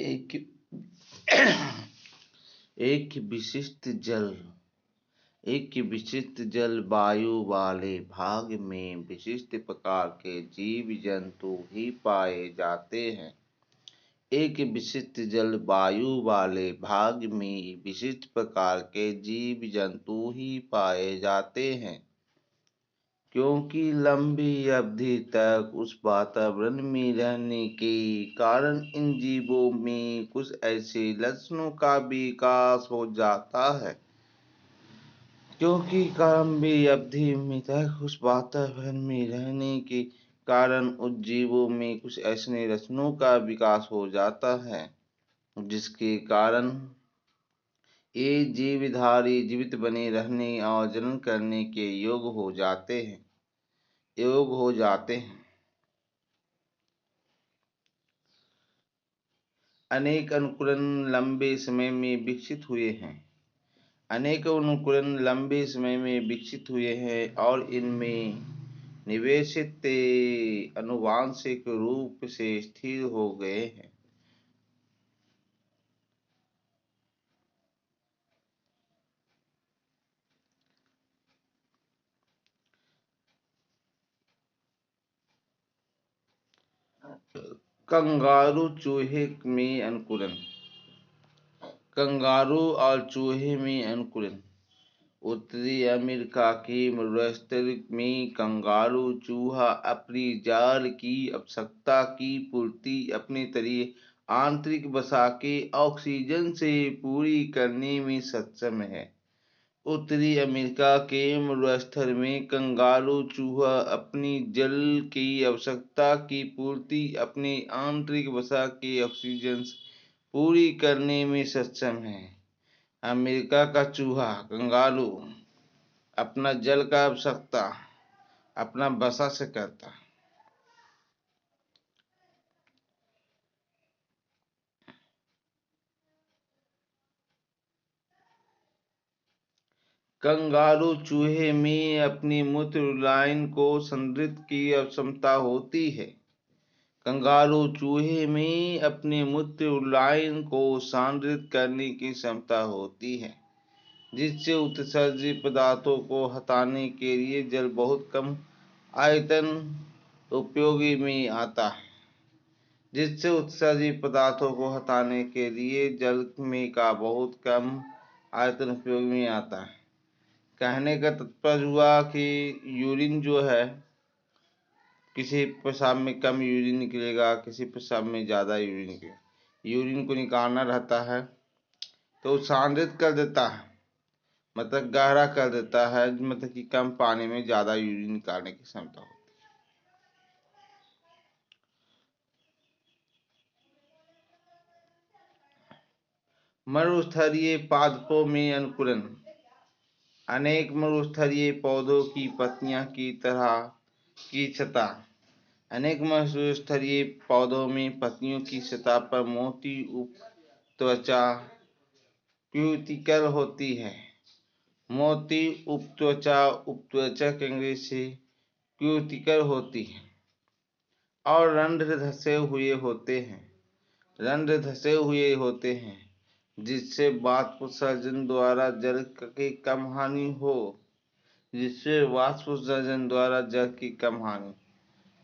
एक एक विशिष्ट जल वायु वाले भाग में विशिष्ट प्रकार के जीव जंतु ही पाए जाते हैं। एक विशिष्ट जल वायु वाले भाग में विशिष्ट प्रकार के जीव जंतु ही पाए जाते हैं, क्योंकि लंबी अवधि तक उस वातावरण में रहने के कारण इन जीवों में कुछ ऐसे लक्षणों का विकास हो जाता है क्योंकि लंबी अवधि में तक उस वातावरण में रहने के कारण उस जीवों में कुछ ऐसे लक्षणों का विकास हो जाता है जिसके कारण ये जीवित बने रहने और जनन करने के योग हो जाते हैं। अनेक अनुकूलन लंबे समय में विकसित हुए हैं और इनमें निवेशित आनुवंशिक रूप से स्थिर हो गए हैं। कंगारू और चूहे में अनुकूलन। उत्तरी अमेरिका के मरुस्थल में कंगारू चूहा अपनी जाल की आवश्यकता की पूर्ति अपने तरीके आंतरिक वसा के ऑक्सीजन से पूरी करने में सक्षम है। उत्तरी अमेरिका के मरुस्थल में कंगारू चूहा अपनी जल की आवश्यकता की पूर्ति अपने आंतरिक वसा के ऑक्सीजन से पूरी करने में सक्षम है। अमेरिका का चूहा कंगारू अपना जल का आवश्यकता अपना वसा से करता है। कंगारू चूहे में अपनी मूत्र लाइन को संदृत की क्षमता होती है। कंगारू चूहे में अपने मूत्र लाइन को सांद्रित करने की क्षमता होती है, जिससे उत्सर्जित पदार्थों को हटाने के लिए जल बहुत कम आयतन उपयोगी में आता है। कहने का तात्पर्य हुआ कि यूरिन जो है, किसी पेशाब में कम यूरिन निकलेगा, किसी पेशाब में ज़्यादा यूरिन निकलेगा। यूरिन को निकालना रहता है तो सांद्रित कर देता है, मतलब गहरा कर देता है, मतलब कि कम पानी में ज़्यादा यूरिन निकालने की क्षमता होती है। मरुस्थलीय पादपों में अनुकूलन। अनेक मरुस्थलीय पौधों की पत्तियों की तरह की सतह पर मोटी उपत्वचा क्यूटिकल होती है। मोटी उपत्वचा के अंग्रेजी से क्यूटिकल होती है और रंध्र धसे हुए होते हैं जिससे वाष्प उत्सर्जन द्वारा जल की कम हानि।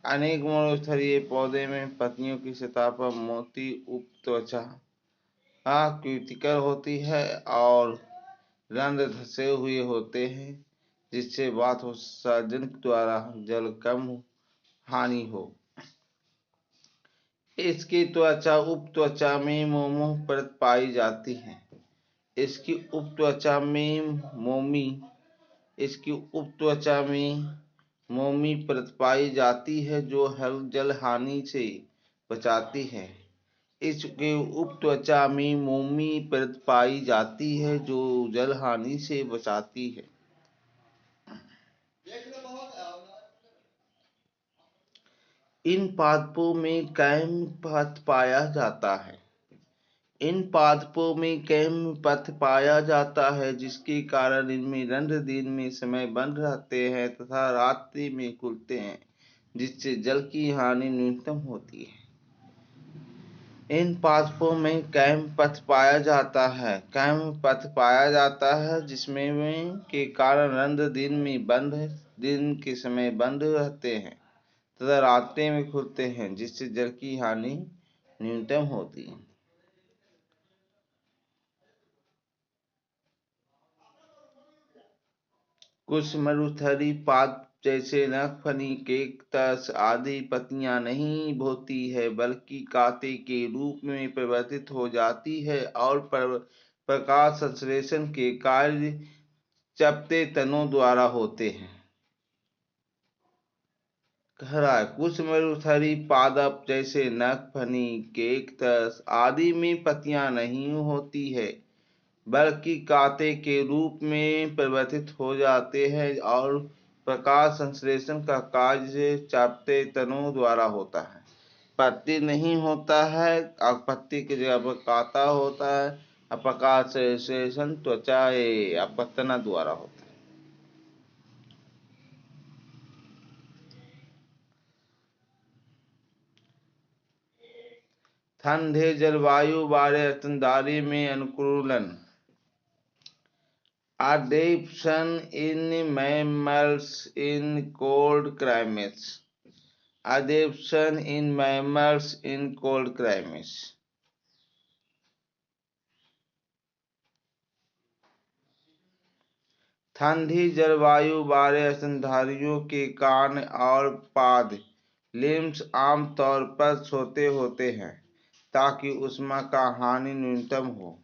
अनेक मरुस्थलीय पौधे में पत्तियों की सतह पर मोटी उपत्वचा क्यूटिकल होती है और रंध्र धसे हुए होते हैं जिससे वाष्प उत्सर्जन द्वारा जल कम हानि हो। इसकी उपत्वचा में मोमो परत पाई जाती है। इसकी उपत्वचा में मोमी परत पाई जाती है जो जल हानि से बचाती है। इसके उपत्वचा में मोमी परत पाई जाती है जो जल हानि से बचाती है। इन पादपों में कैम पथ पाया जाता है जिसके कारण इनमें रंध्र दिन में समय बंद रहते हैं तथा रात्रि में खुलते हैं, जिससे जल की हानि न्यूनतम होती है। इन पादपों में कैम पथ पाया जाता है। कैम पथ पाया जाता है जिसमें के कारण रंध्र दिन के समय बंद रहते हैं तथा रात्रि में खुलते हैं, जिससे जल की हानि न्यूनतम होती है। कुछ मरुस्थलीय पादप जैसे नखफनी, केकटस आदि पत्तियां नहीं होती है, बल्कि कांटे के रूप में परिवर्तित हो जाती है और प्रकाश संश्लेषण के कार्य चपटे तनों द्वारा होते हैं। कह रहा है कुछ मरुस्थलीय पादप जैसे नखफनी, केकटस आदि में पत्तियां नहीं होती है, बल्कि कांटे के रूप में परिवर्तित हो जाते हैं और प्रकाश संश्लेषण का कार्य चपटे तनों द्वारा होता है। पत्ती नहीं होता है और पत्ती की जगह पर कांटा होता है और प्रकाश संश्लेषण त्वचा या तना द्वारा होता है। ठंडे जलवायु वाले स्तनधारी में अनुकूलन। Adaptation in mammals in cold climates. Adaptation in mammals in cold climates. ठंडी जलवायु वाले स्तनधारियों के कान और पाद लिम्स आमतौर पर छोटे होते हैं ताकि ऊष्मा का हानि न्यूनतम हो।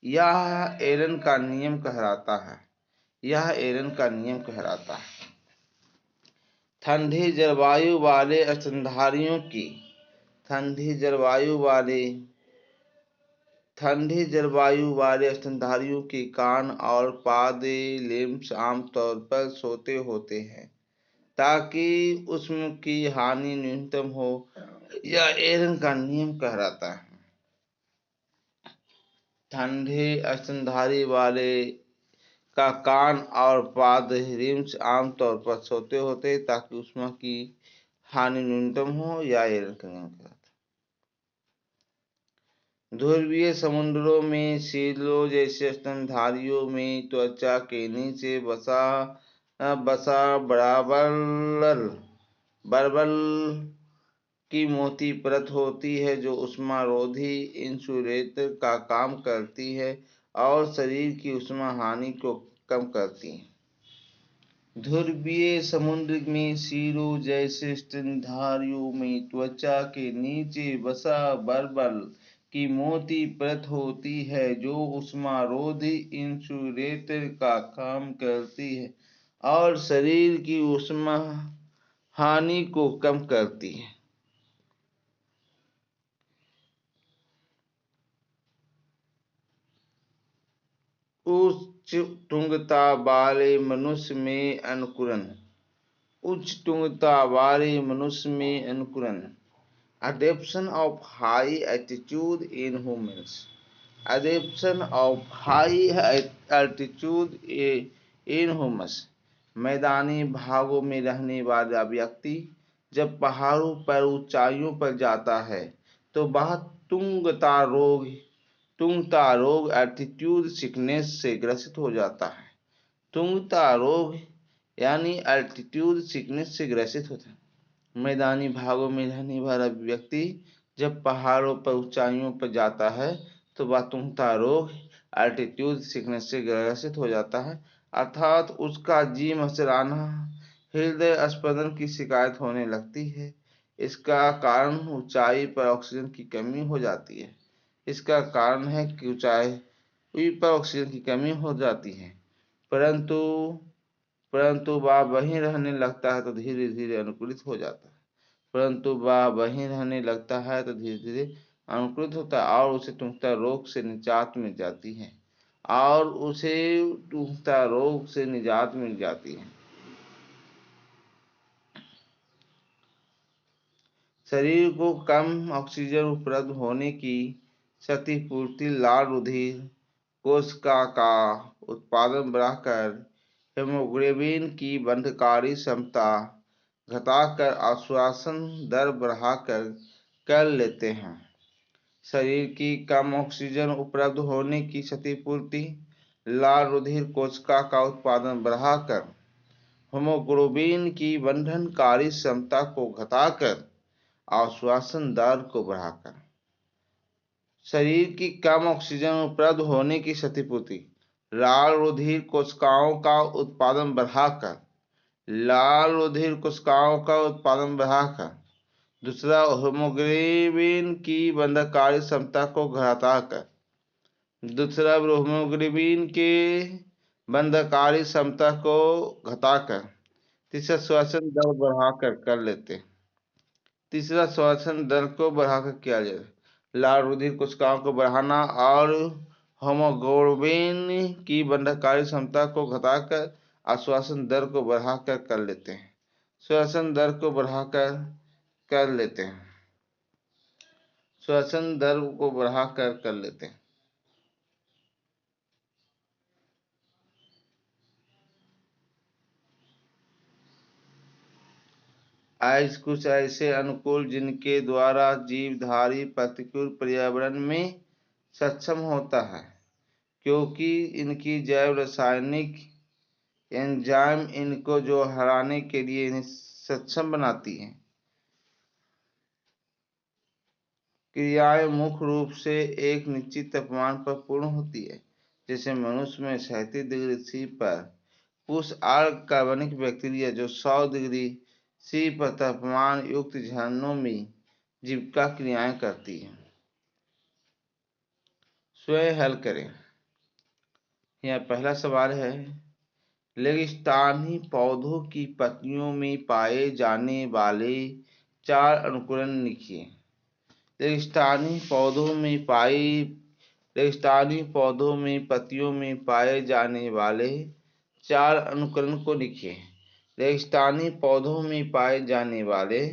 यह एरन का नियम कहलाता है। ठंडी जलवायु वाले स्तनधारियों की ठंडी जलवायु वाले स्तनधारियों के कान और पाद लिम्स आमतौर पर छोटे होते हैं ताकि ऊष्मा की हानि न्यूनतम हो। यह एरन का नियम कहलाता है। ठंडे स्तनधारी वाले का कान और पाद लिम्स आमतौर पर छोटे होते हैं ताकि ऊष्मा की हानि न्यूनतम हो। या एरन का नियम कहलाता है। ध्रुवीय समुद्रों में सीलों जैसे स्तनधारियों में त्वचा के नीचे बसा बर्बल की मोटी परत होती है जो ऊष्मारोधी इंसुलेटर का काम करती है और शरीर की ऊष्मा हानि को कम करती है। ध्रुवीय समुद्र में सीलों जैसे स्तनधारियों में त्वचा के नीचे बसा बर्बल की मोटी परत होती है जो ऊष्मारोधी इंसुलेटर का काम करती है और शरीर की ऊष्मा हानि को कम करती है। उच्च तुंगता वाले मनुष्य में अनुकूलन। Adaptation of high altitude in humans. Adaptation of high altitude in humans. मैदानी भागों में रहने वाला व्यक्ति जब पहाड़ों पर ऊंचाइयों पर जाता है तो वह तुंगता रोग एल्टीट्यूड सिकनेस से ग्रसित हो जाता है। तुंगता रोग यानी एल्टीट्यूड सिकनेस से ग्रसित होता है। मैदानी भागों में रहने वाला व्यक्ति जब पहाड़ों पर ऊंचाइयों पर जाता है तो वह तुंगता रोग एल्टीट्यूड सिकनेस से ग्रसित हो जाता है, अर्थात उसका जी मचलाना, हृदय स्पंदन की शिकायत होने लगती है। इसका कारण ऊंचाई पर ऑक्सीजन की कमी हो जाती है। परंतु वह वहीं रहने लगता है तो धीरे धीरे अनुकूलित होता है और उसे तुंगता रोग से निजात मिल जाती है। शरीर को कम ऑक्सीजन उपलब्ध होने की क्षतिपूर्ति लाल रुधिर कोशिका का उत्पादन बढ़ाकर हेमोग्लोबिन की बंधकारी क्षमता घटाकर आश्वासन दर बढ़ाकर कर लेते हैं। शरीर की कम ऑक्सीजन उपलब्ध होने की क्षतिपूर्ति, लाल रुधिर कोशिका का उत्पादन बढ़ाकर हीमोग्लोबिन की बंधनकारी क्षमता को घटाकर आश्वासन दर को बढ़ाकर। शरीर की कम ऑक्सीजन उपलब्ध होने की क्षतिपूर्ति, लाल रुधिर कोशिकाओं का उत्पादन बढ़ाकर लाल रुधिर कोशिकाओं का उत्पादन बढ़ाकर। दूसरा, हीमोग्लोबिन की बंधनकारी क्षमता को घटाकर। दूसरा, हीमोग्लोबिन के बंधनकारी क्षमता को घटाकर। तीसरा, श्वसन दर बढ़ाकर कर लेते हैं। तीसरा, श्वसन दर को बढ़ाकर किया जाए, लाल रुधिर कोशिकाओं को बढ़ाना और हीमोग्लोबिन की बंधनकारी क्षमता को घटाकर आश्वासन दर को बढ़ाकर कर लेते हैं। श्वसन दर को बढ़ाकर कर लेते हैं। श्वसन दर को बढ़ाकर कर लेते हैं। आज कुछ ऐसे अनुकूल जिनके द्वारा जीवधारी प्रतिकूल पर्यावरण में सक्षम होता है, क्योंकि इनकी जैव रासायनिक एंजाइम इनको जो हराने के लिए इन्हें सक्षम बनाती हैं। क्रियाएं मुख्य रूप से एक निश्चित तापमान पर पूर्ण होती है, जैसे मनुष्य में 37 डिग्री सी पर पुष आर्क कार्बनिक बैक्टीरिया जो 100 डिग्री सी पर तापमान युक्त झरनों में जीविका क्रियाएं करती है। स्वयं हल करें। यह पहला सवाल है, रेगिस्तानी पौधों की पत्तियों में पाए जाने वाले 4 अनुकरण लिखिए। रेगिस्तानी पौधों में पत्तियों में पाए जाने वाले 4 अनुकरण को लिखिए। रेगिस्तानी पौधों में पाए जाने वाले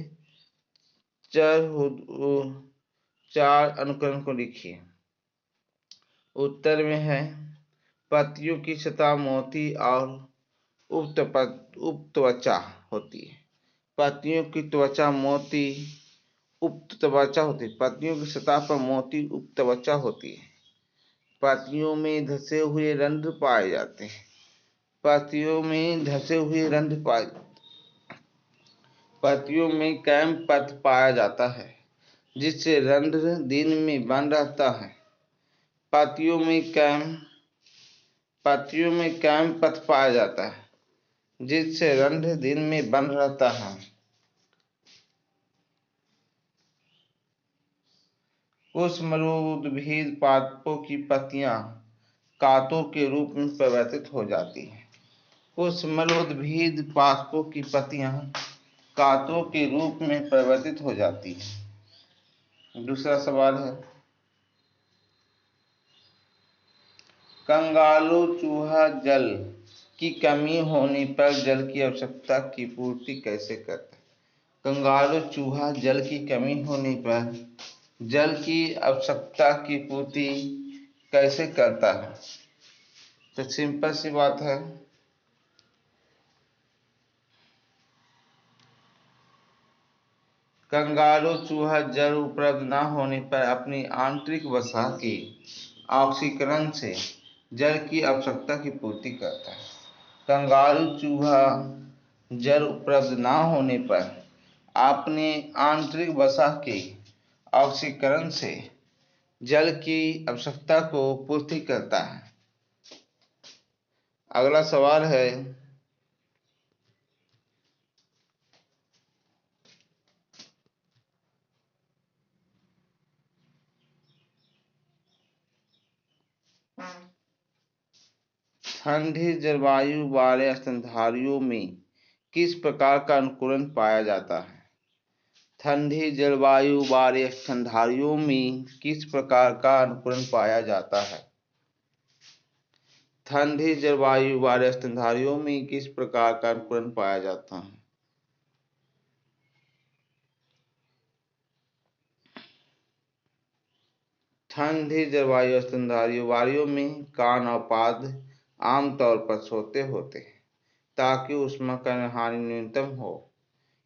4 अनुकरण को लिखिए। उत्तर में है, पत्तियों की सतह मोटी और उपत्वचा होती है। पत्तियों की त्वचा मोटी उपत्वचा होती है। पत्तियों की सतह पर मोटी उपत्वचा होती है। पत्तियों में धसे हुए रंध्र पाए जाते हैं। पत्तियों में धसे हुए रंध्र पाए पत्तियों में कैम पथ पाया जाता है, जिससे रंध्र दिन में बंद रहता है। पत्तियों में कैम पथ पाया जाता है, जिससे रंध्र दिन में बंद रहता है। उष्मरोद्भिद पादपों की पत्तियां कांटों के रूप में परिवर्तित हो जाती हैं। उष्मरोद्भिद पादपों की पत्तियां कांटों के रूप में परिवर्तित हो जाती हैं। दूसरा सवाल है, कंगारू चूहा जल की कमी होने पर जल की आवश्यकता की पूर्ति कैसे करता है? कंगारू चूहा जल की कमी होने पर जल की आवश्यकता की पूर्ति कैसे करता है? तो सिंपल सी बात है, कंगारू चूहा जल उपलब्ध न होने पर अपनी आंतरिक वसा के ऑक्सीकरण से जल की आवश्यकता की पूर्ति करता है। कंगारू चूहा जल उपलब्ध न होने पर अपने आंतरिक वसा के ऑक्सीकरण से जल की आवश्यकता को पूर्ति करता है। अगला सवाल है, ठंडी जलवायु वाले स्तनधारियों में किस प्रकार का अनुकूलन पाया जाता है? ठंडी जलवायु वाले स्तनधारियों में किस प्रकार का अनुकूलन पाया जाता है? ठंडी जलवायु वाले स्तनधारियों में किस प्रकार का अनुकूलन पाया जाता है? ठंडी जलवायु स्तनधारियों में कान और पाद आमतौर पर छोटे होते हैं ताकि ऊष्माकरण हानि न्यूनतम हो।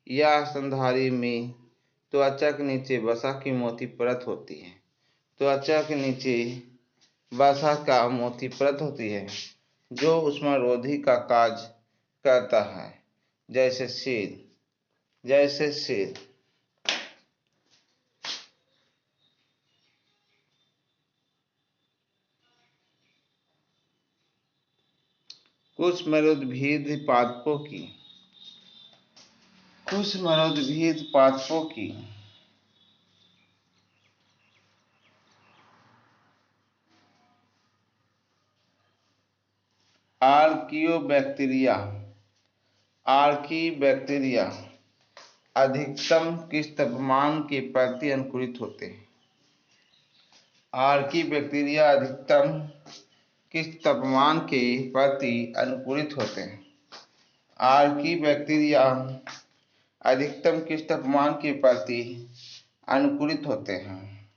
यह स्तनधारी में त्वचा के नीचे वसा की मोटी परत होती है। त्वचा के नीचे वसा का मोती परत होती है जो उष्मारोधी का कार्य करता है, जैसे सेल। कुछ मरोद्भिद पादपों की आर्कियोबैक्टीरिया अधिकतम किस तापमान के प्रति अंकुरित होते हैं? आर्कियोबैक्टीरिया अधिकतम किस तापमान के प्रति अंकुरित होते हैं? आर्कियोबैक्टीरिया अधिकतम किस तापमान के प्रति अंकुरित होते हैं?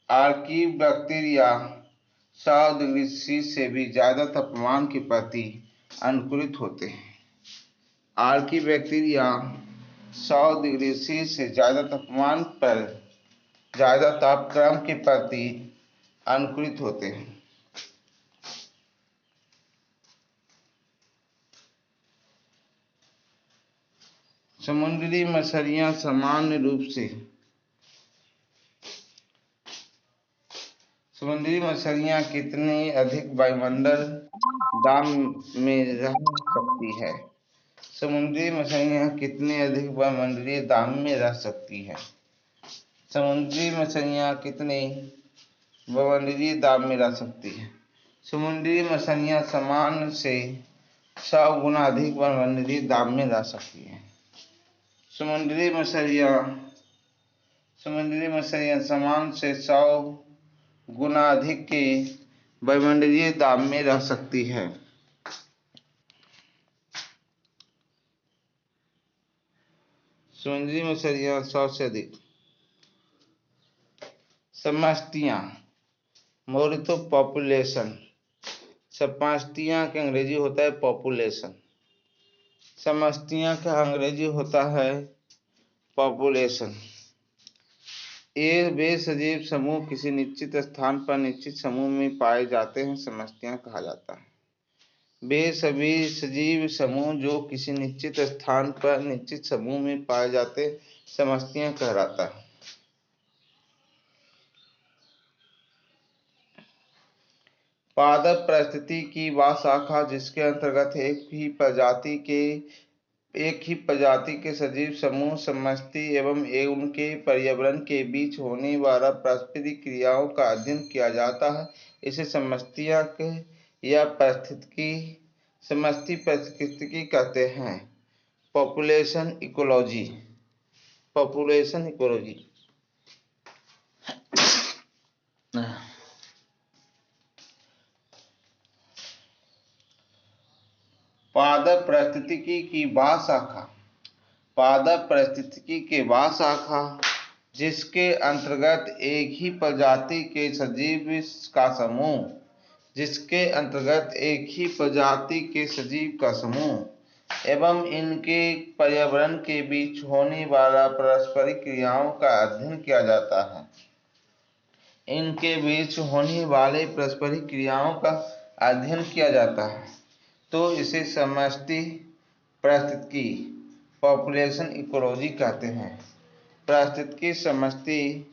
आर्कियोबैक्टीरिया 100 डिग्री सी से भी ज्यादा तापमान के प्रति अंकुरित होते हैं। आर्कियोबैक्टीरिया 100 डिग्री सी से ज्यादा तापमान पर ज्यादा तापक्रम के प्रति अंकुरित होते हैं। समुद्री मछलियां सामान्य रूप से कितने अधिक वायुमंडल दाब में रह सकती है? समुद्री मछलियां कितने अधिक वायुमंडलीय दाब में रह सकती है? समुद्री मछलियां कितने वायुमंडलीय दाब में रह सकती है? समुद्री मछलियां सामान्य से 100 गुना अधिक वायुमंडलीय दाब में रह सकती है। समुद्री मछलियां सामान्य से 100 गुना अधिक के वायुमंडलीय दाब में रह सकती है। समुद्री मछलियां 100 से अधिक। समष्टियां मोरितो पॉपुलेशन। समष्टियां का अंग्रेजी होता है पॉपुलेशन। समष्टियां का अंग्रेजी होता है पॉपुलेशन। ये वे सजीव समूह किसी निश्चित स्थान पर निश्चित समूह में पाए जाते हैं, समष्टियां कहा जाता है। वे सभी सजीव समूह जो किसी निश्चित स्थान पर निश्चित समूह में पाए जाते हैं, समष्टियां कहलाता है। पादप परिस्थिति की वह शाखा जिसके अंतर्गत एक ही प्रजाति के सजीव समूह समष्टि एवं उनके पर्यावरण के बीच होने वाला पारस्परिक क्रियाओं का अध्ययन किया जाता है, इसे समष्टि पारिस्थितिकी कहते हैं। Population ecology. पादप परिस्थितिकी की वह शाखा जिसके अंतर्गत एक ही प्रजाति के सजीव का समूह एवं इनके पर्यावरण के बीच होने वाला पारस्परिक क्रियाओं का अध्ययन किया जाता है। तो इसे समष्टि पारिस्थितिकी पॉपुलेशन इकोलॉजी कहते हैं। पारिस्थितिकी समष्टि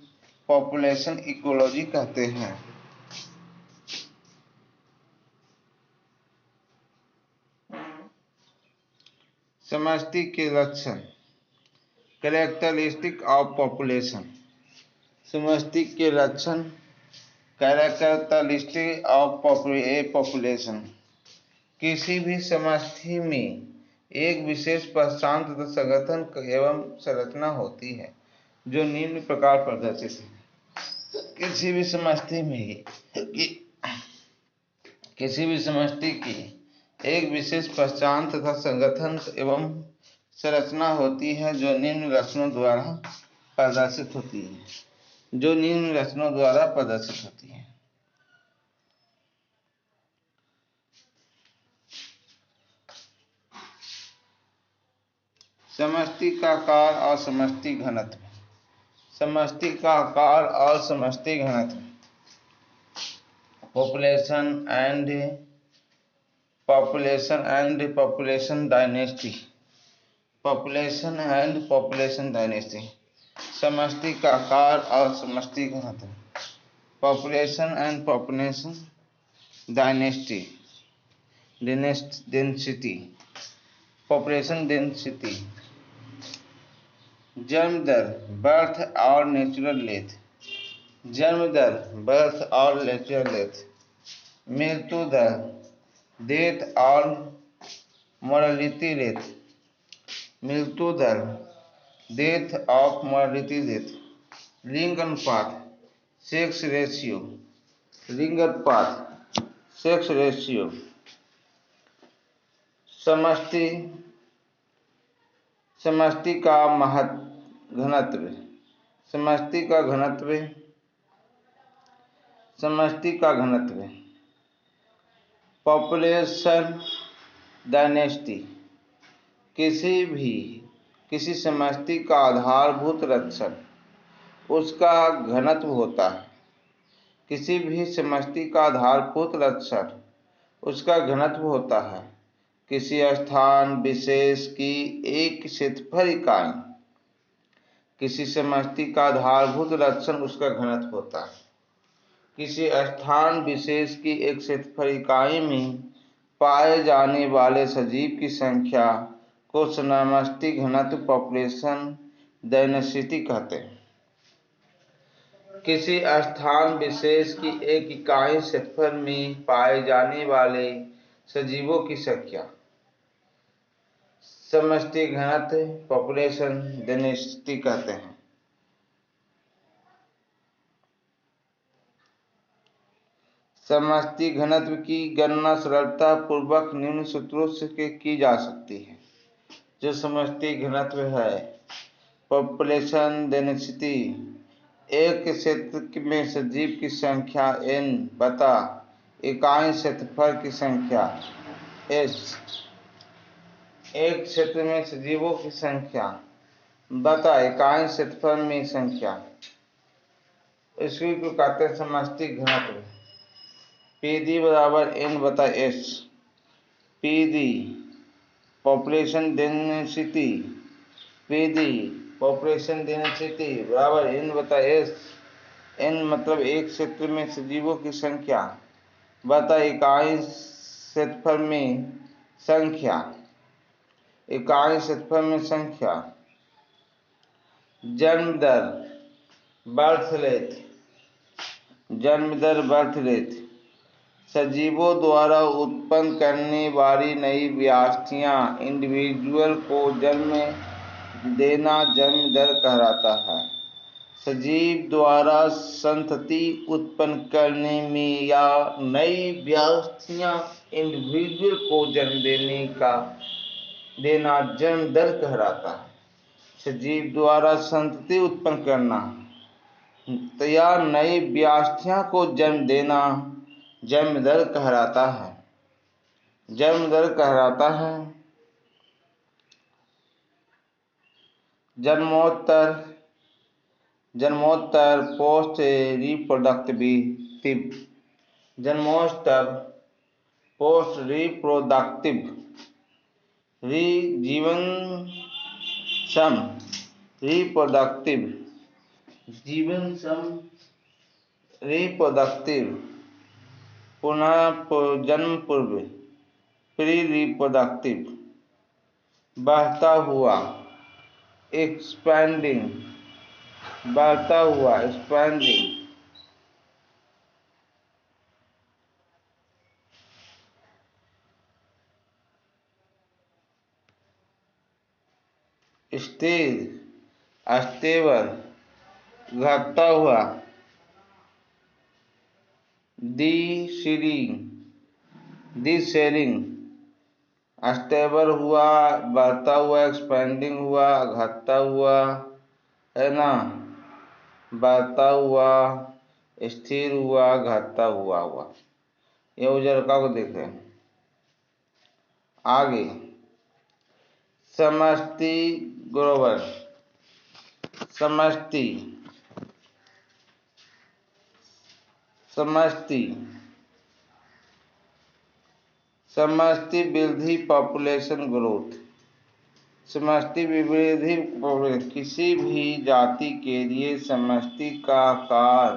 पॉपुलेशन इकोलॉजी कहते हैं। समष्टि के लक्षण। Characteristic of population. समष्टि के लक्षण कैरेक्टरिस्टिक ऑफ पॉपुलेशन। किसी भी समष्टि में एक विशेष पहचान तथा संगठन एवं संरचना होती है जो निम्न प्रकार प्रदर्शित है। किसी भी समष्टि की एक विशेष पहचान तथा संगठन एवं संरचना होती है जो निम्न लक्षणों द्वारा प्रदर्शित होती है। समष्टि का आकार और समष्टि घनत्व। समष्टि का आकार और समष्टि घनत्व। Population population dynasty. समष्टि का आकार और समष्टि घनत्व। Population dynasty density. Population density. जन्म दर बर्थ और नेचुरल डेथ। जन्म दर बर्थ और नेचुरल डेथ। मृत्यु दर डेथ और मोर्टेलिटी रेट। मृत्यु दर डेथ ऑफ मोर्टेलिटी रेट। लिंग अनुपात सेक्स रेशियो। लिंग अनुपात सेक्स रेशियो। समष्टि का घनत्व। समष्टि का घनत्व। समष्टि का घनत्व। Population dynasty. किसी समष्टि का आधारभूत लक्षण उसका घनत्व होता है। किसी भी समष्टि का आधारभूत लक्षण उसका घनत्व होता है। किसी स्थान विशेष की एक क्षेत्रफल इकाई। किसी समष्टि का आधारभूत लक्षण उसका घनत्व होता है। किसी स्थान विशेष की एक क्षेत्रफल इकाई में पाए जाने वाले सजीव की संख्या को समष्टि घनत्व पॉपुलेशन डेंसिटी कहते हैं। किसी स्थान विशेष की एक इकाई क्षेत्रफल में पाए जाने वाले सजीवों की संख्या समष्टि घनत्व पॉपुलेशन डेंसिटी कहते हैं। समष्टि घनत्व की गणना सरलता पूर्वक निम्न सूत्रों से की जा सकती है। जो समष्टि घनत्व है पॉपुलेशन डेंसिटी, एक क्षेत्र में सजीव की संख्या n बटा इकाई क्षेत्रफल की संख्या s। एक क्षेत्र में सजीवों की संख्या बटा इकाई क्षेत्रफल में संख्या, इसी को कहते हैं समष्टि घनत्व। PD बराबर n बटा s। PD population density. PD population density बराबर n बटा s। n मतलब एक क्षेत्र में सजीवों की संख्या बटा इकाई क्षेत्रफल में संख्या। इकाई क्षेत्रफल में संख्या। जन्म दर बर्थ रेट। जन्म दर बर्थ रेट सजीवों द्वारा उत्पन्न करने वाली नई व्यवस्थियां इंडिविजुअल को जन्म देना जन्म दर कहलाता है। सजीव द्वारा संतति उत्पन्न करने में या नई व्यवस्थियां इंडिविजुअल को जन्म देना जन्म दर कहलाता है। सजीव द्वारा संतति उत्पन्न करना या नई व्यवस्थियां को जन्म देना जन्म दर कहलाता है। जन्म दर कहलाता है। जन्मोत्तर पोस्ट रिप्रोडक्टिव। जन्मोत्तर पोस्ट रिप्रोडक्टिव जीवन सम रिप्रोडक्टिव जीवन सम रिप्रोडक्टिव पुनः जन्म पूर्व प्री रिप्रोडक्टिव बढ़ता हुआ एक्सपैंडिंग बढ़ता हुआ एक्सपैंडिंग स्थिर स्टेबल घटता हुआ डिसेलिंग स्टेबल हुआ बढ़ता हुआ एक्सपेंडिंग हुआ घटता हुआ है ना, बढ़ता हुआ स्थिर हुआ घटता हुआ ये उजरका को देखें। आगे समष्टि ग्लोबल समष्टि समष्टि समष्टि वृद्धि पॉपुलेशन ग्रोथ। समष्टि वृद्धि किसी भी जाति के लिए समष्टि का आकार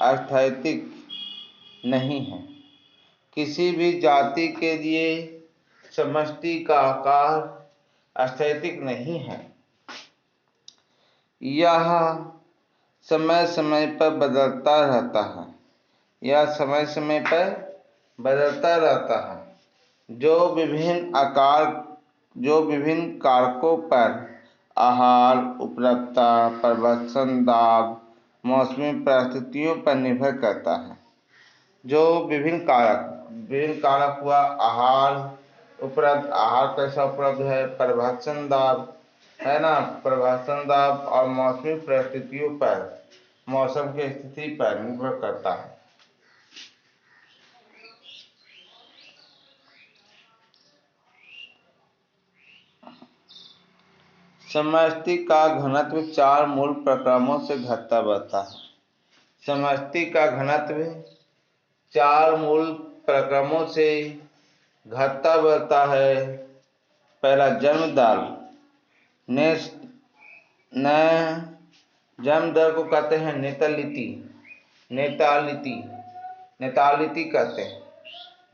अस्थैतिक नहीं है। किसी भी जाति के लिए समष्टि का आकार अस्थैतिक नहीं है। यह समय समय पर बदलता रहता है। यह समय समय पर बदलता रहता है। जो विभिन्न कारकों पर आहार, उपलब्धता, प्रवसन दाब, मौसमी परिस्थितियों पर निर्भर करता है। जो विभिन्न कारक हुआ, आहार कैसा उपलब्ध है, प्रवसन दाब है ना, प्रवसन दाब और मौसमी परिस्थितियों पर, मौसम की स्थिति पर निर्भर करता है। समष्टि का घनत्व 4 मूल प्रक्रमों से घटता बढ़ता है। समष्टि का घनत्व 4 मूल प्रक्रमों से घटता बढ़ता है। पहला जन्म दर। जन्म दर को कहते हैं नेतालिटी कहते हैं।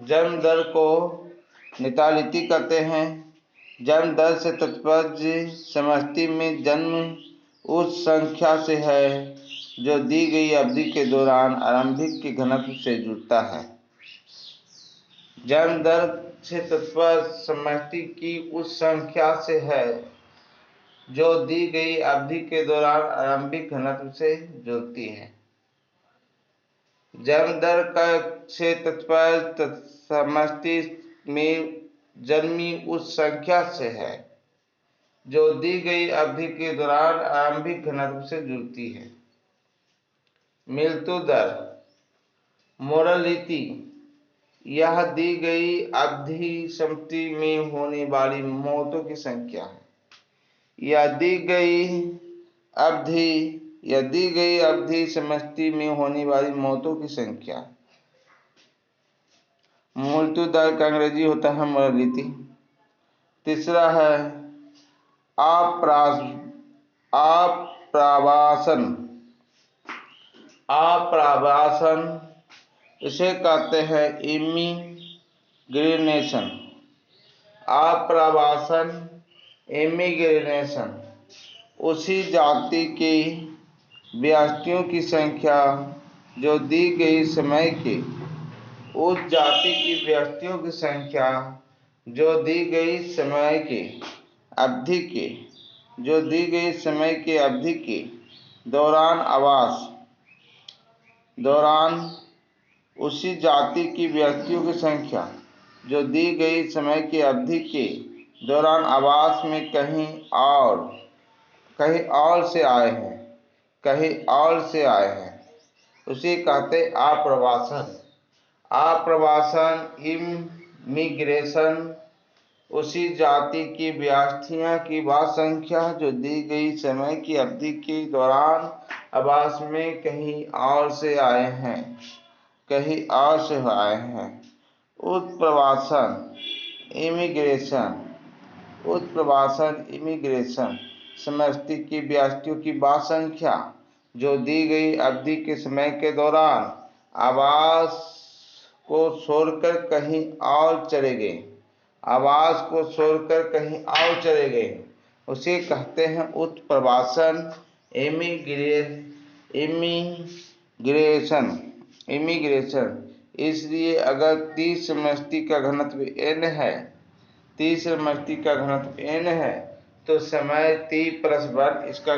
जन्म दर को नेतालिटी कहते हैं। जन्म दर से तात्पर्य समष्टि में जन्म उस संख्या से है जो दी गई अवधि के दौरान आरंभिक के घनत्व से जुड़ता है। जन्म दर से तात्पर्य समष्टि की उस संख्या से है जो दी गई अवधि के दौरान आरंभिक घनत्व से जुड़ती है। जन्म दर से तात्पर्य समष्टि में जन्मी उस संख्या से है जो दी गई अवधि के दौरान आरंभिक घनत्व से जुड़ती है। मृत्यु दर मोरालिटी, यह दी गई अवधि समष्टि में होने वाली मौतों की संख्या है। यह दी गई अवधि समष्टि में होने वाली मौतों की संख्या। मृत्यु दर का अंग्रेजी होता है मोरालिटी। तीसरा है आप्रवासन, इसे कहते हैं इमिग्रेशन। इमिग्रेशन उसी जाति के व्यक्तियों की संख्या जो दी गई समय के अवधि के दौरान उसी जाति की व्यक्तियों की संख्या जो दी गई समय की अवधि के दौरान आवास में कहीं और से आए हैं उसे कहते आप्रवासन। इमिग्रेशन उसी जाति की व्यक्तियों की वह संख्या जो दी गई समय की अवधि के दौरान आवास में कहीं और से आए हैं। उत्प्रवासन इमिग्रेशन समष्टि की व्यक्तियों की वह संख्या जो दी गई अवधि के समय के दौरान आवास को छोड़कर कहीं और चले गए उसे कहते हैं उत्प्रवासन इमिग्रेशन। इसलिए अगर 30 समष्टि का घनत्व n है तो समय t+1 इसका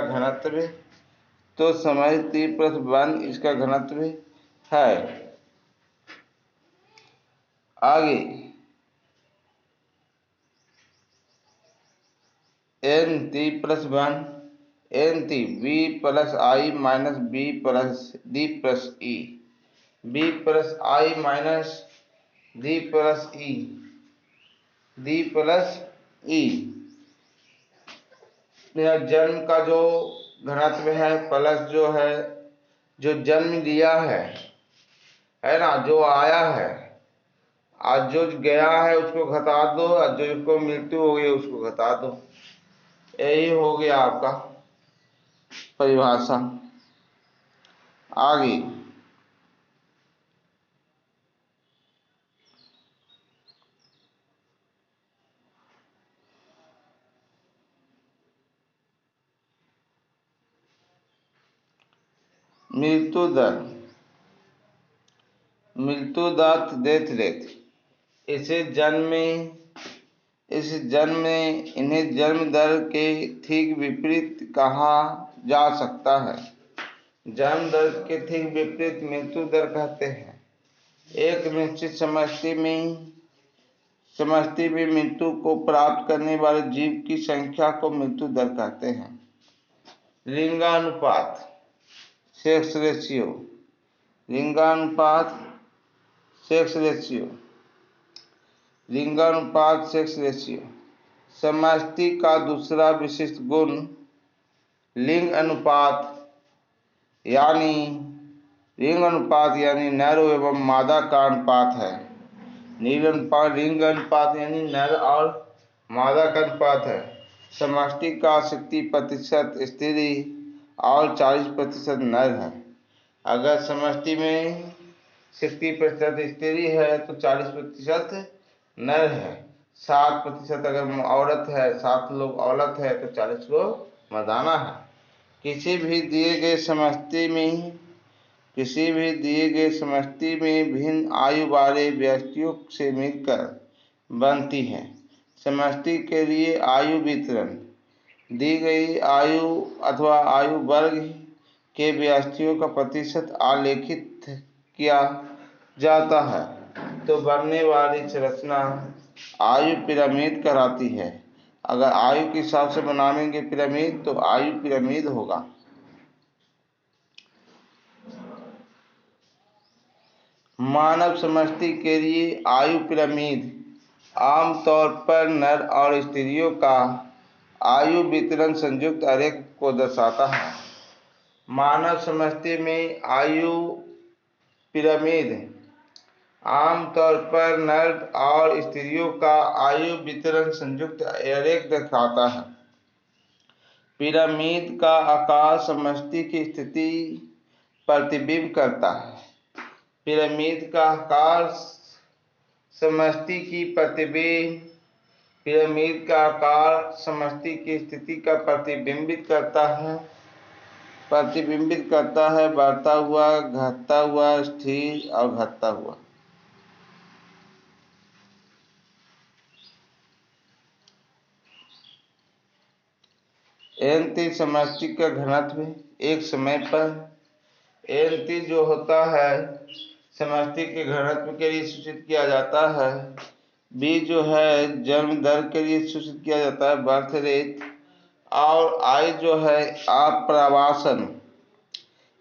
घनत्व है। आगे nt+1 nt b+i minus d+e यह जन्म का जो घनत्व है प्लस जो है जो जन्म लिया है ना, जो आया है, आज जो गया है उसको घटा दो, और जो मृत्यु हो गई उसको घटा दो। यही हो गया आपका परिभाषा। आगे मृत्यु दर, मृत्यु दर डेथ रेट, इसे जन्म में इन्हें जन्म दर के ठीक विपरीत कहा जा सकता है। जन्म दर के ठीक विपरीत मृत्यु दर कहते हैं। एक निश्चित समष्टि में मृत्यु को प्राप्त करने वाले जीव की संख्या को मृत्यु दर कहते हैं। लिंगानुपात, सेक्स रेशियो, लिंगानुपात सेक्स रेशियो, लिंगानुपात सेक्स रेशियो। समष्टि का दूसरा विशिष्ट गुण लिंग अनुपात यानी नर एवं मादा का अनुपात है। लिंग अनुपात यानी नर और मादा का अनुपात है। समष्टि का 60% स्त्री और 40% नर है। अगर समष्टि में 60% स्त्री है तो 40% नर है। 7% अगर औरत है, 7 लोग औरत है तो 40 लोग मर्दाना है। किसी भी दिए गए समष्टि में भिन्न आयु वाले व्यक्तियों से मिलकर बनती है। समष्टि के लिए आयु वितरण दी गई आयु अथवा आयु वर्ग के व्यक्तियों का प्रतिशत आलेखित किया जाता है तो बनने वाली संरचना आयु पिरामिड कहलाती है। अगर आयु के हिसाब से बनाएंगे पिरामिड तो आयु पिरामिड होगा। मानव समष्टि के लिए आयु पिरामिड आमतौर पर नर और स्त्रियों का आयु वितरण संयुक्त आरेख को दर्शाता है। मानव समष्टि में आयु पिरामिड आमतौर पर नर और स्त्रियों का आयु वितरण संयुक्त आरेख दिखाता है। पिरामिड का आकार समष्टि की स्थिति प्रतिबिंब करता है। पिरामिड का आकार समष्टि की स्थिति का प्रतिबिंबित करता है, बढ़ता हुआ, घटता हुआ, स्थिर और घटता हुआ। N3 समष्टि का घनत्व एक समय पर N3 जो होता है समष्टि के घनत्व के लिए सूचित किया जाता है। B जो है जन्म दर के लिए सूचित किया जाता है, बर्थ रेट। और I जो है आप्रवासन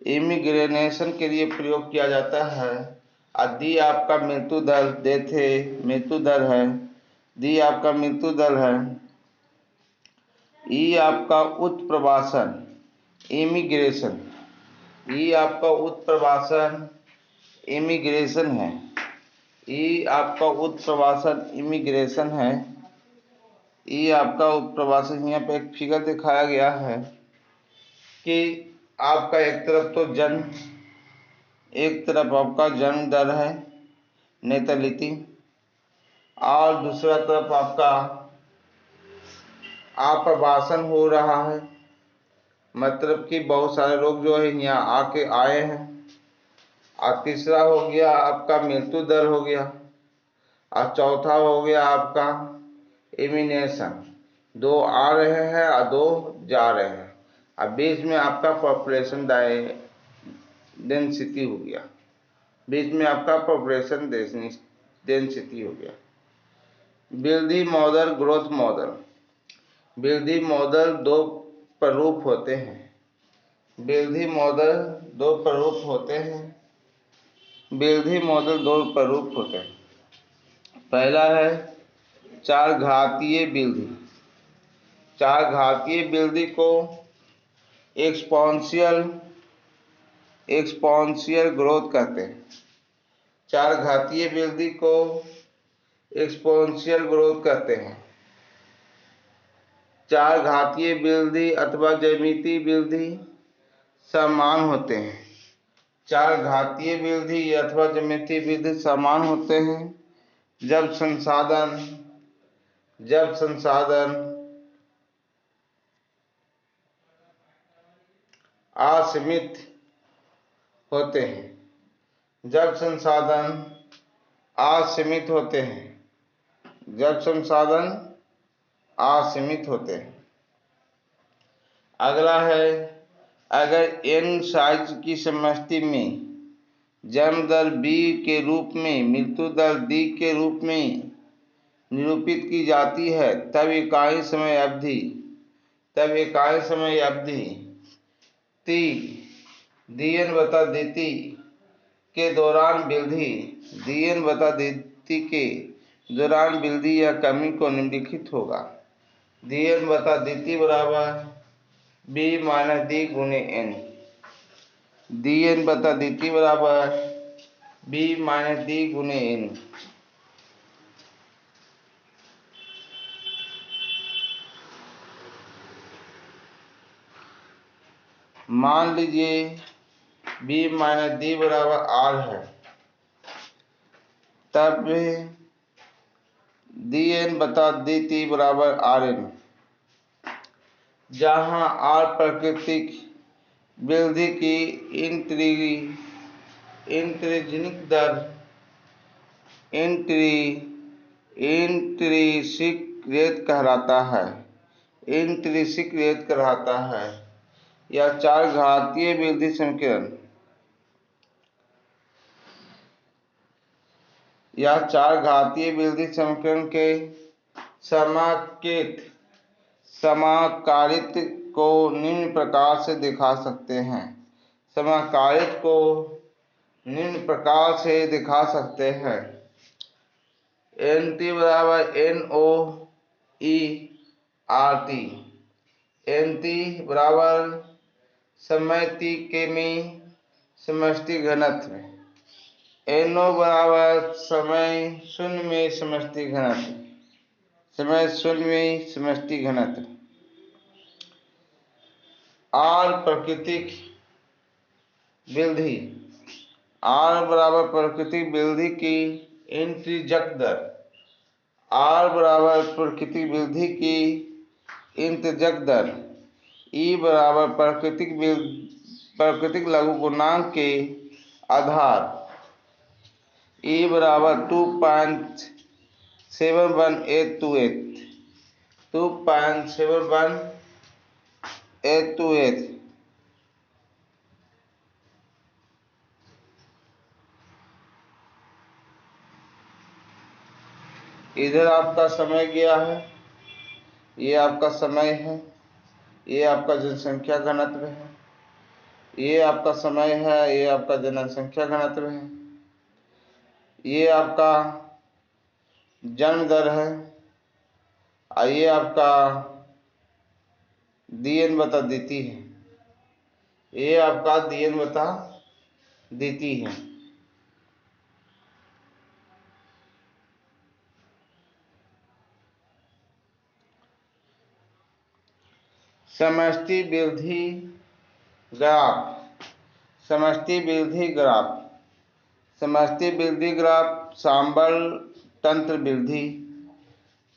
इमिग्रेशन के लिए प्रयोग किया जाता है। और D आपका मृत्यु दर है। D आपका मृत्यु दर है। E आपका उत्प्रवासन इमिग्रेशन, E आपका उत्प्रवासन इमिग्रेशन है। E आपका उत्प्रवासन इमिग्रेशन है। E आपका उत्प्रवासन, यहाँ पे एक फिगर दिखाया गया है कि आपका एक तरफ आपका जन्म दर है नेतलिटी, और दूसरा तरफ आपका आप्रवासन हो रहा है, मतलब कि बहुत सारे लोग जो है यहाँ आए हैं। और तीसरा हो गया आपका मृत्यु दर हो गया, और चौथा हो गया आपका इमिनेशन। 2 आ रहे हैं और 2 जा रहे हैं, और बीच में आपका पॉपुलेशन डेंसिटी हो गया। वृद्धि मॉडल, ग्रोथ मॉडल। वृद्धि मॉडल दो प्ररूप होते हैं। पहला है 4 घातीय वृद्धि। चार घातीय वृद्धि को एक्सपोनेंशियल ग्रोथ कहते हैं। चार घातीय वृद्धि को एक्सपोनेंशियल ग्रोथ कहते हैं। चार घातीय वृद्धि अथवा ज्यामितीय वृद्धि समान होते हैं। चार घातीय वृद्धि अथवा ज्यामितीय वृद्धि समान होते हैं जब संसाधन असीमित होते हैं। जब संसाधन असीमित होते हैं। जब संसाधन असीमित होते हैं। अगला है, अगर n साइज की समष्टि में जन्म दर b के रूप में मृत्यु दर d के रूप में निरूपित की जाती है तब इकाई समय अवधि t dn/dt के दौरान वृद्धि या कमी को निम्नलिखित होगा। dn/dt बराबर b - d गुणे n। dn/dt बराबर b - d गुणे n। मान लीजिए b - d बराबर r है, तब dn/dt बराबर rn, जहाँ r प्राकृतिक वृद्धि की इंट्रिंसिक रेट कहलाता है। या चार घातीय वृद्धि समीकरण के समाकारित को निम्न प्रकार से दिखा सकते हैं। nt बराबर NOERT। nt बराबर समय t के में समष्टि घनत्व। NO बराबर समय शून्य में समष्टि घनत्व। R प्राकृतिक वृद्धि। R बराबर प्राकृतिक वृद्धि की इंत्रिज्यक दर। R बराबर प्राकृतिक वृद्धि की इंत्रिज्यक दर। E बराबर प्राकृतिक लघुगुणांक के आधार। E बराबर 2.71828। इधर आपका समय गया है, ये आपका समय है, ये आपका जनसंख्या घनत्व है। ये आपका समय है, ये आपका जनसंख्या घनत्व है। ये आपका जन्म दर है, ये आपका dn/dt है। ये आपका dn/dt है। समष्टि वृद्धि ग्राफ सांबल तंत्र वृद्धि।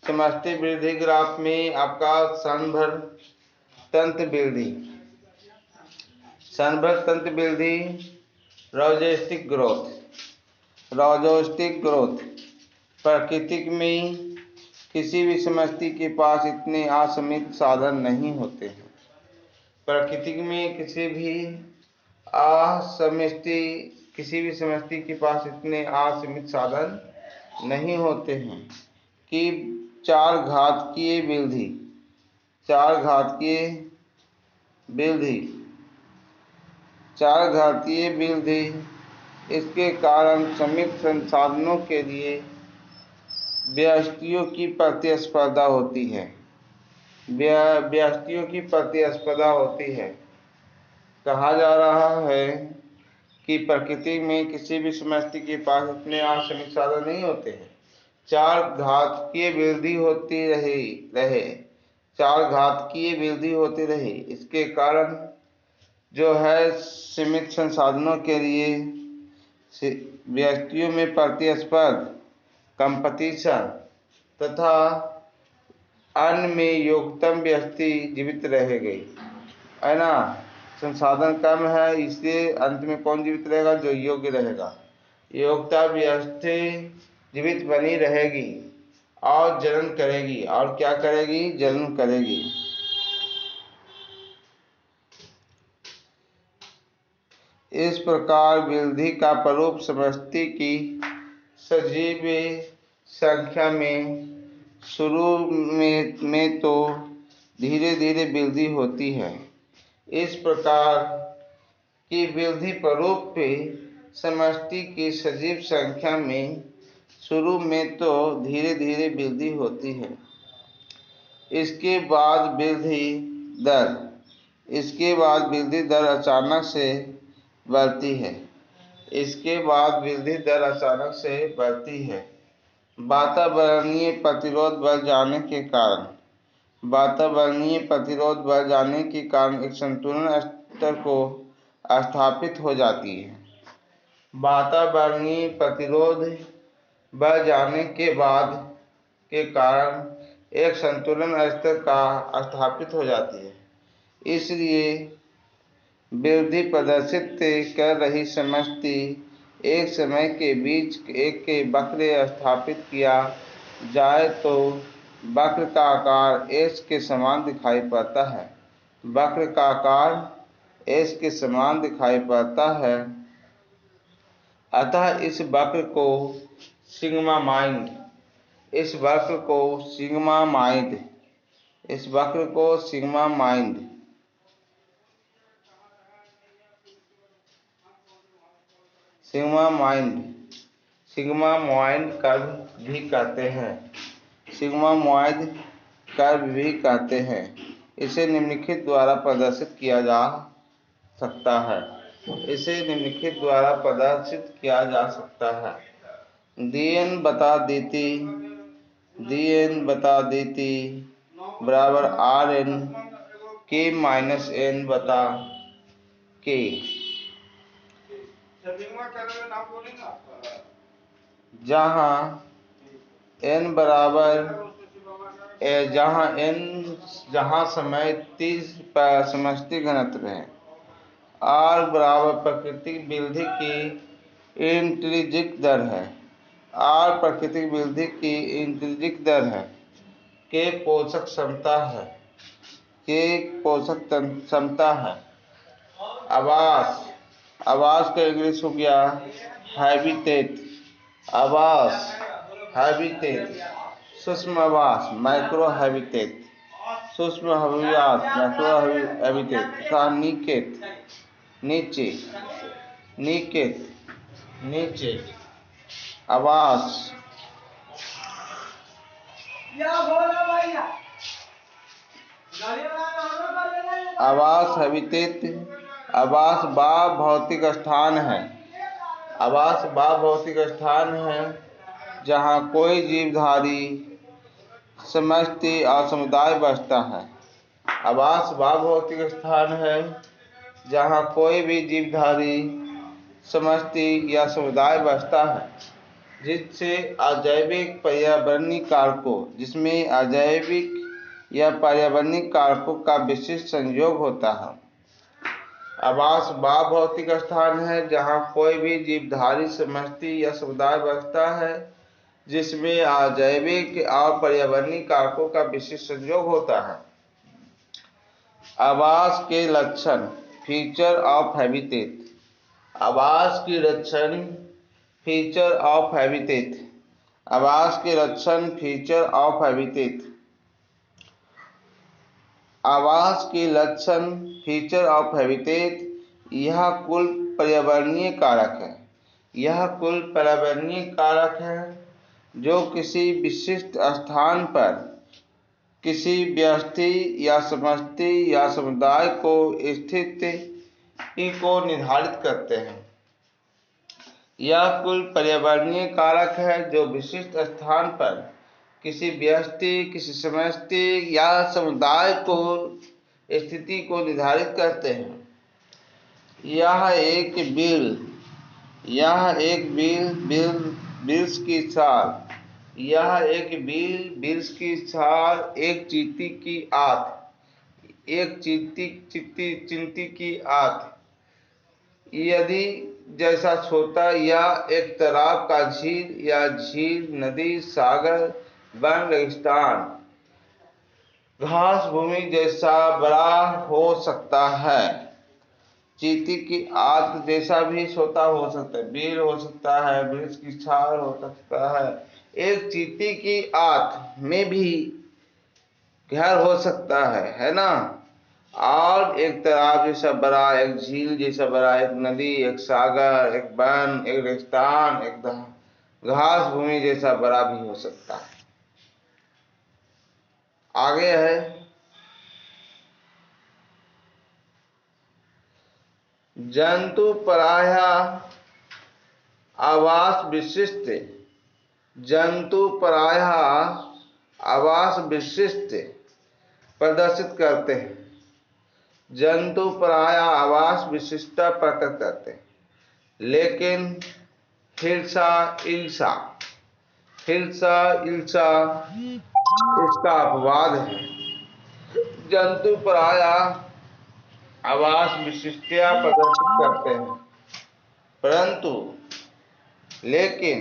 समष्टि वृद्धि ग्राफ में आपका सांभर तंत्र वृद्धि लॉजिस्टिक ग्रोथ। प्रकृति में किसी भी समष्टि के पास इतने असीमित साधन नहीं होते हैं। प्रकृति में किसी भी समष्टि के पास इतने असीमित साधन नहीं होते हैं कि चार घातीय वृद्धि इसके कारण सीमित संसाधनों के लिए व्यष्टियों की प्रतिस्पर्धा होती है। व्यष्टियों की प्रतिस्पर्धा होती है। कहा जा रहा है कि प्रकृति में किसी भी समष्टि के पास इतने आसीमित साधन नहीं होते हैं। चार घातीय वृद्धि होती रहे चार घातीय वृद्धि होती रही। इसके कारण जो है सीमित संसाधनों के लिए व्यक्तियों में प्रतिस्पर्धा, कंपटीशन तथा अन्य में योग्यतम व्यक्ति जीवित रह गई, है ना। संसाधन कम है, इसलिए अंत में कौन जीवित रहेगा? जो योग्य रहेगा। योग्यता व्यक्ति जीवित बनी रहेगी और जनन करेगी। और क्या करेगी? जनन करेगी। इस प्रकार वृद्धि का स्वरूप समष्टि की सजीव संख्या में शुरू में तो धीरे धीरे वृद्धि होती है। इस प्रकार की वृद्धि स्वरूप समष्टि की सजीव संख्या में शुरू में तो धीरे धीरे वृद्धि होती है। इसके बाद वृद्धि दर अचानक से बढ़ती है। वातावरणीय प्रतिरोध बढ़ जाने के कारण एक संतुलन स्तर को स्थापित हो जाती है। वातावरणीय प्रतिरोध बढ़ जाने के कारण एक संतुलन स्तर का स्थापित हो जाती है। इसलिए वृद्धि प्रदर्शित कर रही समष्टि एक समय के बीच एक वक्र स्थापित किया जाए तो वक्र का आकार एस के समान दिखाई पड़ता है। अतः इस वक्र को सिग्मा माइंड कर्व भी कहते हैं। इसे निम्नलिखित द्वारा प्रदर्शित किया जा सकता है। dN बटा dt बराबर Rn k माइनस n बटा k, जहाँ समय t समष्टि घनत्व है, r बराबर प्राकृतिक वृद्धि की इंट्रिंसिक दर है, k पोषक क्षमता है। आवास का इंग्लिश हो गया हैबिटेट। सूक्ष्म आवास माइक्रो हैबिटेट तथा नीचे आवास। आवास वह भौतिक स्थान है जहाँ कोई जीवधारी समष्टि और समुदाय बसता है। आवास वह भौतिक स्थान है जहाँ कोई भी जीवधारी समष्टि या समुदाय बसता है, जिसमें अजैविक या पर्यावरणीय कारकों का विशिष्ट संयोग होता है। आवास वह भौतिक स्थान है जहाँ कोई भी जीवधारी समष्टि या समुदाय बसता है, जिसमें अजैविक और पर्यावरणीय कारकों का विशिष्ट संयोग होता है। आवास के लक्षण फीचर ऑफ हैबिटेट। आवास के लक्षण फीचर ऑफ हैबिटेट यह कुल पर्यावरणीय कारक है जो किसी विशिष्ट स्थान पर किसी व्यष्टि या समष्टि या समुदाय को स्थिति को निर्धारित करते हैं। यह कुल पर्यावरणीय कारक है जो विशिष्ट स्थान पर किसी व्यष्टि, किसी समष्टि या समुदाय को स्थिति को निर्धारित करते हैं। यह एक वृक्ष की छाल, एक चींटी की आंत यदि जैसा छोटा, या एक तालाब का झील या झील, नदी, सागर, वन, रेगिस्तान, घास भूमि जैसा बड़ा हो सकता है। चींटी की आंत जैसा भी छोटा हो सकता है, बिल हो सकता है, वृक्ष की छाल हो सकता है, एक चींटी की आंत में भी घर हो सकता है ना। और एक तालाब जैसा बड़ा, एक झील जैसा बड़ा, एक नदी, एक सागर, एक वन, एक रेगिस्तान, एक घास भूमि जैसा बड़ा भी हो सकता है। आगे है जंतुपराय आवास विशिष्ट प्रदर्शित करते हैं। जंतुपराय आवास विशिष्टता प्रकट करते हैं, लेकिन हिल्सा इल्सा इसका अपवाद है। जंतुपराय आवास विशिष्टता प्रदर्शित करते हैं, परंतु लेकिन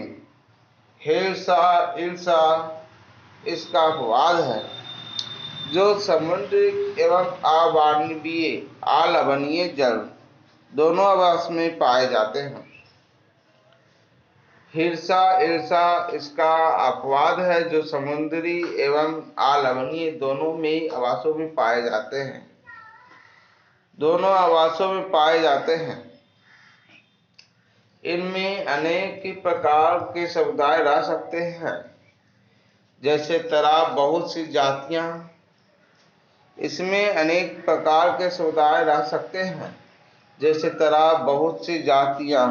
हिल्सा इल्सा इसका अपवाद है, जो समुद्री एवं अलवणीय जल दोनों आवास में पाए जाते हैं। हिल्सा इल्सा इसका अपवाद है, जो समुद्री एवं अलवणीय दोनों में आवासों में पाए जाते हैं। इनमें अनेक प्रकार के समुदाय रह सकते हैं, जैसे तालाब बहुत सी जातियां। इसमें अनेक प्रकार के समुदाय रह सकते हैं, जैसे तालाब बहुत सी जातियां।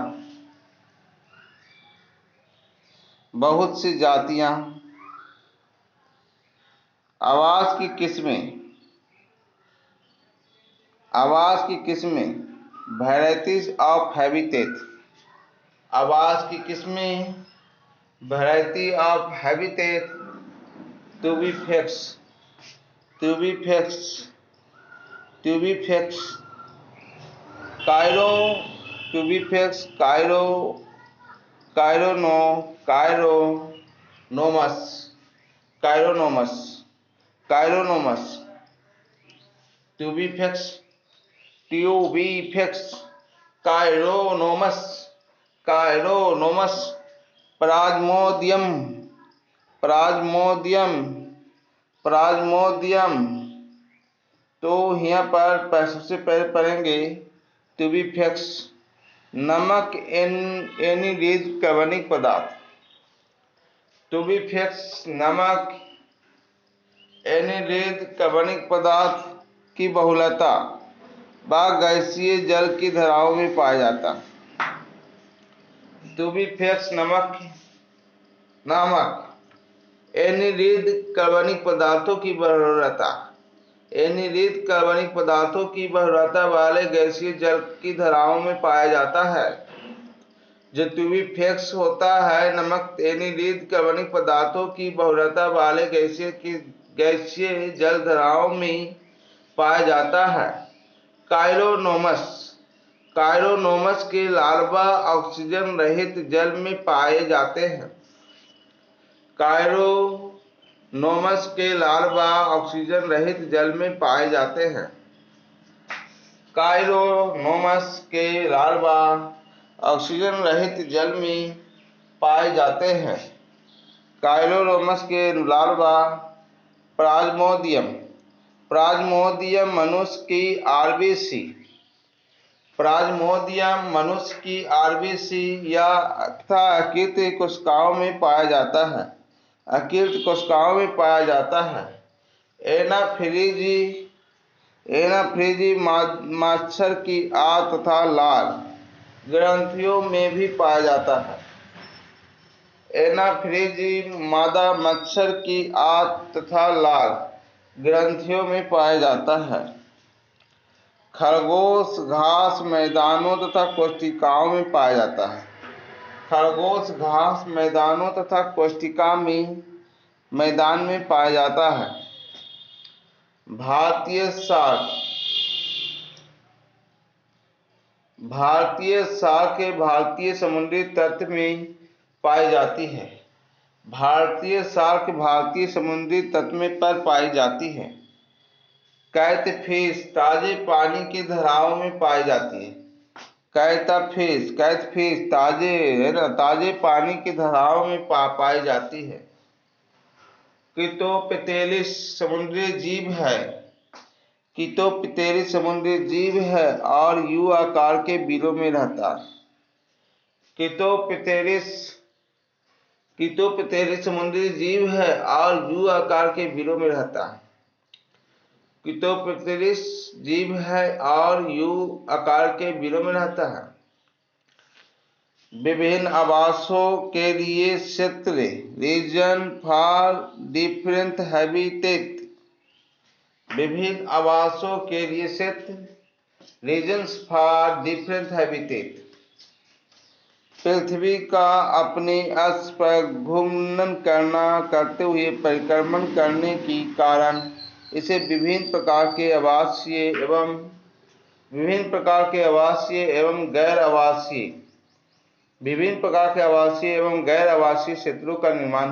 आवास की किस्में वैरायटीज ऑफ हैबिटेट। आवास की किस्में variety of habitat to be facts Chironomus Plasmodium. तो यहाँ पर सबसे पहले पढ़ेंगे टू बी फैक्ट्स। नमक एनिलीज कार्बनिक पदार्थ। टू बी फैक्ट्स नमक एनिलीज कार्बनिक पदार्थ की बहुलता व गैसीय जल की धाराओं में पाया जाता। टू बी फैक्ट्स नमक एनिलीज कार्बनिक पदार्थों की बहुलता वाले गैसीय जल की धाराओं में पाया जाता है। जो ट्यूबीफेक्स होता है, नमक एनिलीज कार्बनिक पदार्थों की बहुलता वाले गैसीय जल धाराओं में पाया जाता है। काइरोनोमस के लार्वा ऑक्सीजन रहित जल में पाए जाते हैं। काइरोनोमस के लार्वा ऑक्सीजन रहित जल में पाए जाते हैं। काइरोनोमस के लार्वा ऑक्सीजन रहित जल में पाए जाते हैं। काइरोनोमस के लार्वा प्लाज्मोडियम मनुष्य की आरबीसी या अकृत कोशिकाओं में पाया जाता है। एनाफिलीजी एनाफ्रीजी मच्छर की आंत तथा लार ग्रंथियों में भी पाया जाता है। एनाफ्रीजी मादा मच्छर की आंत तथा लार ग्रंथियों में पाया जाता है। खरगोश घास मैदानों तथा कोष्ठिकाओं में पाया जाता है। खरगोश घास मैदानों तथा कोष्ठिका में मैदान में पाया जाता है। भारतीय शार्क भारतीय समुद्री तट में पाई जाती है। भारतीय शार्क भारतीय समुद्री तट में पर पाई जाती है। कैटफिश ताजे पानी की धाराओं में पाई जाती है। कैटफिश ताजे पानी की धाराओं में पाई जाती है। किटोपटेलिस समुद्री जीव है और यू आकार के बिलों में रहता है। किटोपटेलिस समुद्री जीव है और यू आकार के बिलों में रहता है। किटोपटेलिस जीव है और यू आकार के बिलों में रहता है। विभिन्न आवासों के लिए क्षेत्र रीजन फॉर डिफरेंट हैबिटेट विभिन्न आवासों के लिए क्षेत्र रीजन्स फॉर डिफरेंट हैबिटेट पृथ्वी का अपनी अक्ष पर घूर्णन करते हुए परिक्रमण करने के कारण इसे विभिन्न प्रकार के आवासीय एवं गैर आवासीय क्षेत्रों का निर्माण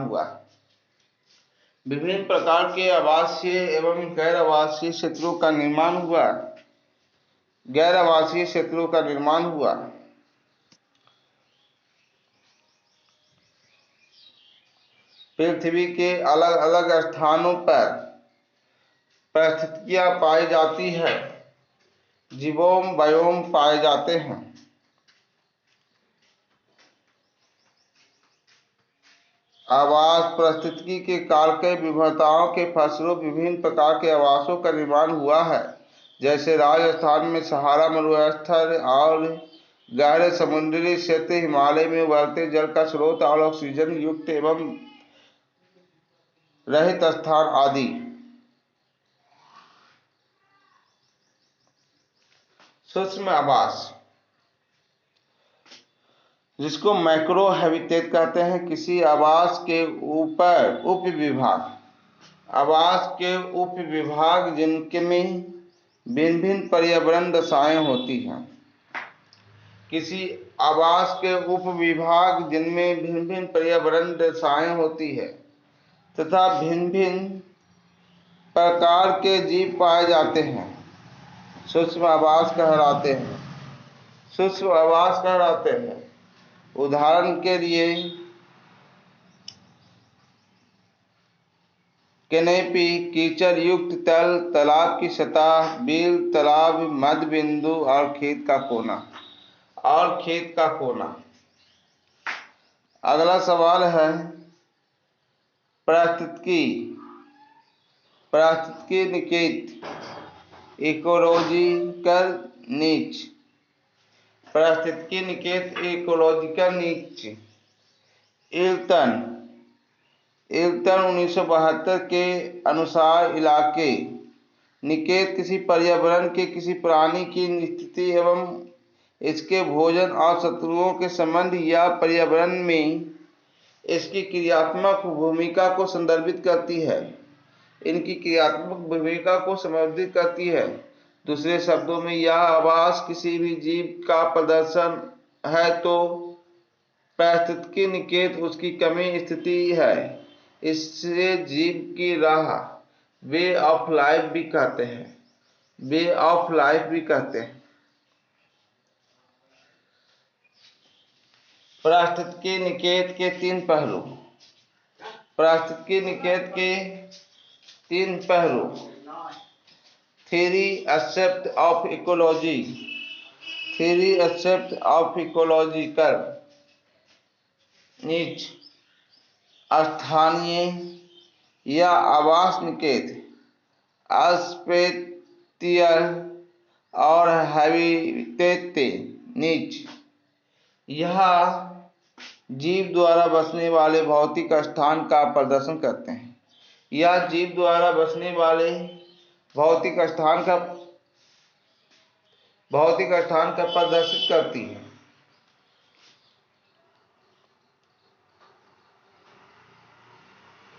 हुआ। पृथ्वी के अलग अलग स्थानों पर परिस्थितियां पाई जाती है। बायोम पाए जाते हैं। आवास पारिस्थितिकी के कारक विविधताओं के फलस्वरूप विभिन्न प्रकार के आवासों का निर्माण हुआ है। जैसे राजस्थान में सहारा मरुस्थल और गहरे समुद्री क्षेत्र, हिमालय में उबलते जल का स्रोत और ऑक्सीजन युक्त एवं रहित स्थान आदि। सूक्ष्म आवास जिसको मैक्रो हैबिटेट कहते हैं, किसी आवास के ऊपर उपविभाग जिनमें भिन्न भिन्न पर्यावरण दशाएं होती हैं। किसी आवास के उपविभाग जिनमें भिन्न भिन्न पर्यावरण दशाएं होती है तथा भिन्न भिन्न प्रकार के जीव पाए जाते हैं, सूक्ष्म आवास कहलाते हैं। उदाहरण के लिए कैनोपी, कीचड़ युक्त तल, तालाब की सतह, बिल, तालाब मध्य बिंदु और खेत का कोना। अगला सवाल है पारिस्थितिकी निकेत, इकोलॉजिकल नीच। पारिस्थितिकी निकेत, इकोलॉजिकल नीच इल्टन 1972 के अनुसार इलाके निकेत किसी पर्यावरण के किसी प्राणी की स्थिति एवं इसके भोजन और शत्रुओं के संबंध या पर्यावरण में इसकी क्रियात्मक भूमिका को संदर्भित करती है। दूसरे शब्दों में यह आवास किसी भी जीव का प्रदर्शन है तो पारिस्थितिकी निकेत उसकी कमी स्थिति है। इससे जीव की राह वे ऑफ लाइफ भी कहते हैं। पारिस्थितिकी निकेत के तीन पहलू थ्योरी एस्पेक्ट ऑफ इकोलॉजिकल नीच स्थानीय या आवास निकेत स्पेटियर और हैबिटेट नीच। यह जीव द्वारा बसने वाले भौतिक स्थान का प्रदर्शन करते हैं। यह जीव द्वारा बसने वाले भौतिक स्थान का प्रदर्शित करती है।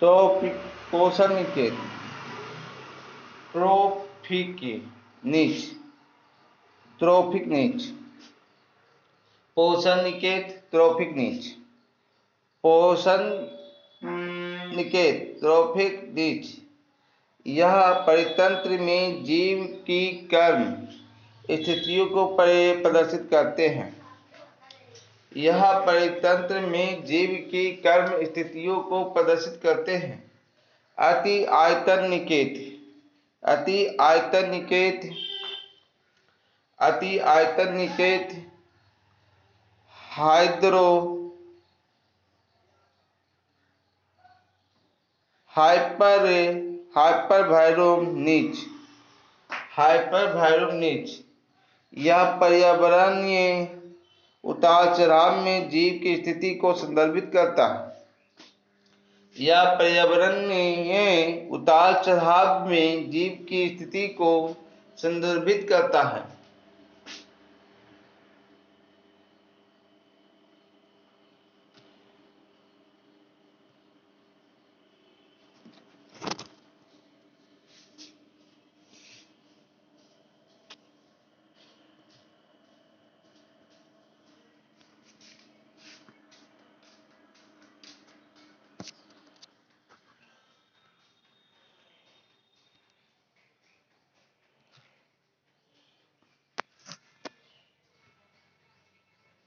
ट्रॉपिक पोषण निकेत, ट्रोफिक नीच, ट्रोफिक नीच, पोषण निकेत, ट्रॉफिक नीच, पोषण निकेत, ट्रॉफिक नीच। यह परितंत्र में जीव की कर्म स्थितियों को प्रदर्शित करते हैं। यह परितंत्र में जीव की कर्म स्थितियों को प्रदर्शित करते हैं। अति आयतन निकेत, अति आयतन निकेत, अति आयतन निकेत, हाइपरवायरोम नीच, हाइपरवायरोम नीच। यह पर्यावरणीय उतार चढ़ाव में जीव की स्थिति को संदर्भित करता है। यह पर्यावरणीय उतार चढ़ाव में जीव की स्थिति को संदर्भित करता है।